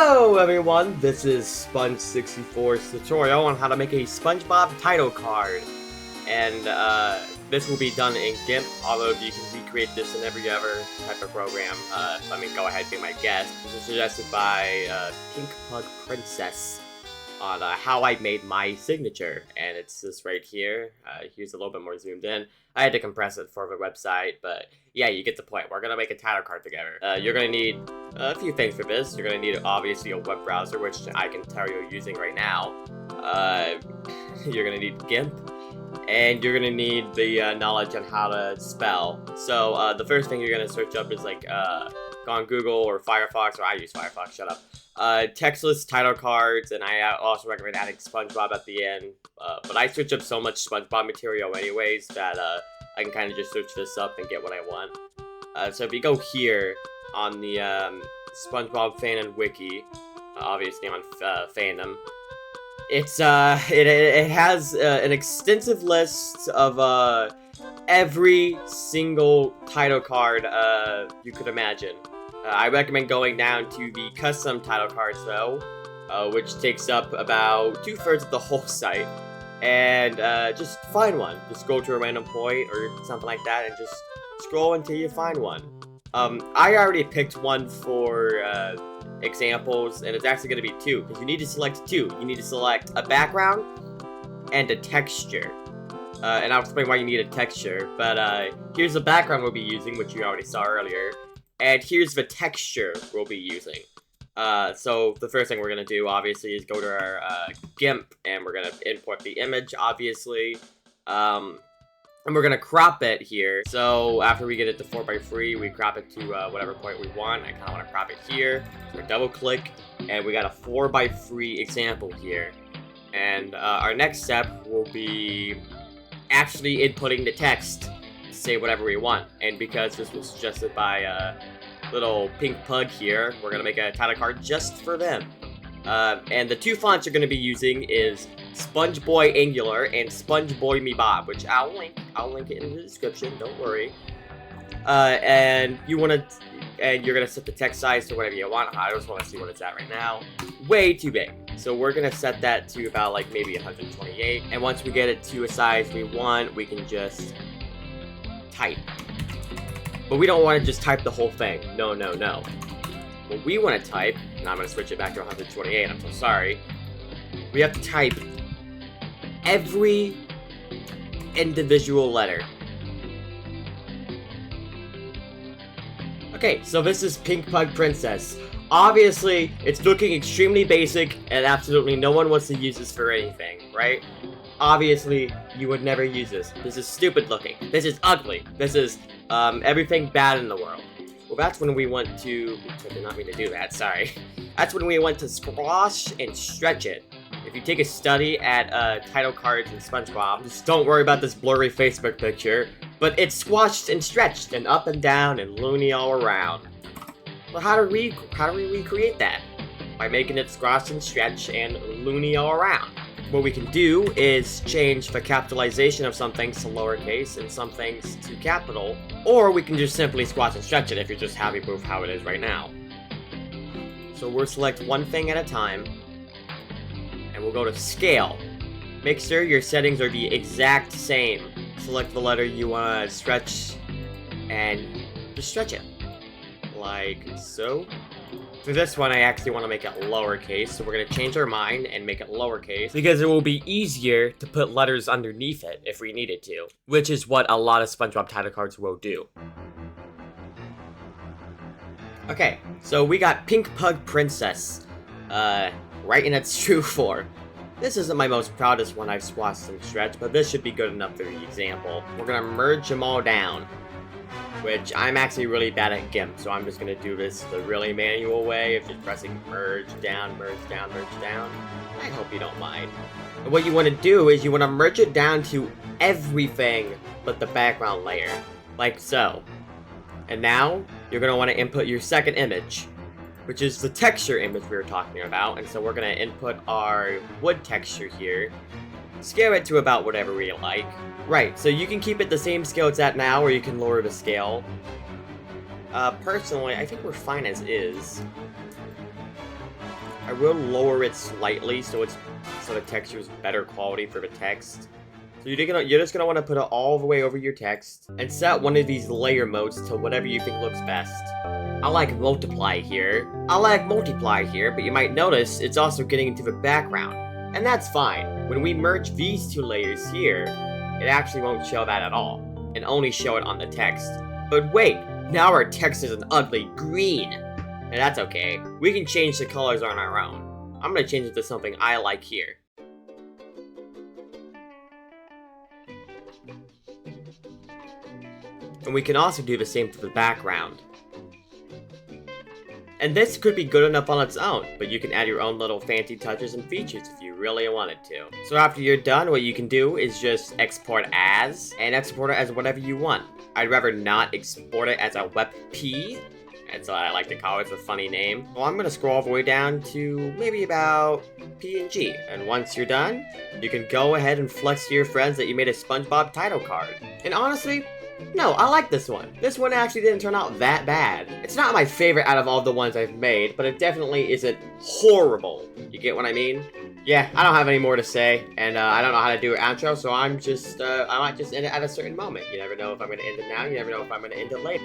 Hello everyone, this is Sponge64's tutorial on how to make a SpongeBob title card. And this will be done in GIMP, although you can recreate this in every other type of program. Go ahead and be my guest. This is suggested by Pink Pug Princess on how I made my signature. And it's this right here. Here's a little bit more zoomed in. I had to compress it for the website, but yeah, you get the point. We're gonna make a title card together. You're gonna need a few things for this. You're gonna need, obviously, a web browser, which I can tell you're using right now. You're gonna need GIMP, and you're gonna need the knowledge on how to spell. So the first thing you're gonna search up is go on Google or Firefox, or I use Firefox, shut up. Textless title cards, and I also recommend adding SpongeBob at the end. But I search up so much SpongeBob material anyways that I can kind of just search this up and get what I want. So if you go here on the SpongeBob fan and wiki, obviously on fandom, it has an extensive list of every single title card you could imagine. I recommend going down to the custom title cards though, which takes up about 2/3 of the whole site. And just find one. Just go to a random point or something like that and just scroll until you find one. I already picked one for examples, and it's actually going to be two, because you need to select two. You need to select a background and a texture. And I'll explain why you need a texture, but here's the background we'll be using, which you already saw earlier. And here's the texture we'll be using. So the first thing we're going to do, obviously, is go to our GIMP, and we're going to import the image, obviously. And we're going to crop it here. So after we get it to 4x3, we crop it to whatever point we want. I kind of want to crop it here. So we double click, and we got a 4x3 example here. And our next step will be actually inputting the text to say whatever we want. And because this was suggested by little pink pug here, we're gonna make a title card just for them. And the two fonts you're gonna be using is SpongeBoy Angular and SpongeBoy Me Bob, which I'll link it in the description, don't worry. And you're gonna set the text size to whatever you want. I just wanna see what it's at right now. Way too big. So we're gonna set that to about maybe 128. And once we get it to a size we want, we can just type. But we don't want to just type the whole thing. No, no, no. What we want to type, and I'm going to switch it back to 128, I'm so sorry. We have to type every individual letter. Okay, so this is Pink Pug Princess. Obviously, it's looking extremely basic, and absolutely no one wants to use this for anything, right? Obviously, you would never use this. This is stupid looking. This is ugly. This is everything bad in the world. Well, that's when we want to... I did not mean to do that, sorry. That's when we want to squash and stretch it. If you take a study at title cards in SpongeBob, just don't worry about this blurry Facebook picture, but it's squashed and stretched and up and down and loony all around. Well, how do we recreate that? By making it squash and stretch and loony all around. What we can do is change the capitalization of some things to lowercase and some things to capital, or we can just simply squash and stretch it if you're just happy with how it is right now. So we'll select one thing at a time, and we'll go to scale. Make sure your settings are the exact same. Select the letter you want to stretch, and just stretch it. Like so. For this one, I actually want to make it lowercase, so we're going to change our mind and make it lowercase, because it will be easier to put letters underneath it if we needed to, which is what a lot of SpongeBob title cards will do. Okay, so we got Pink Pug Princess, right in its true form. This isn't my most proudest one I've squashed and stretched, but this should be good enough for the example. We're going to merge them all down, which I'm actually really bad at GIMP, so I'm just going to do this the really manual way of just pressing merge down, merge down, merge down. I hope you don't mind. And what you want to do is you want to merge it down to everything but the background layer, like so. And now, you're going to want to input your second image, which is the texture image we were talking about, and so we're going to input our wood texture here. Scale it to about whatever we like. Right, so you can keep it the same scale it's at now, or you can lower the scale. Personally, I think we're fine as is. I will lower it slightly so the texture is better quality for the text. So you're just gonna want to put it all the way over your text and set one of these layer modes to whatever you think looks best. I like multiply here, but you might notice it's also getting into the background, and that's fine. When we merge these two layers here, it actually won't show that at all, and only show it on the text. But wait, now our text is an ugly green, and that's okay. We can change the colors on our own. I'm gonna change it to something I like here. And we can also do the same for the background. And this could be good enough on its own, but you can add your own little fancy touches and features if you really wanted to. So after you're done, what you can do is just export as, and export it as whatever you want. I'd rather not export it as a WebP, and so I like to call it, it's a funny name. Well, I'm gonna scroll all the way down to maybe about PNG, and once you're done, you can go ahead and flex to your friends that you made a SpongeBob title card. And honestly, no, I like this one. This one actually didn't turn out that bad. It's not my favorite out of all the ones I've made, but it definitely isn't horrible. You get what I mean? Yeah, I don't have any more to say, and I don't know how to do an outro, so I might just end it at a certain moment. You never know if I'm gonna end it now, you never know if I'm gonna end it later.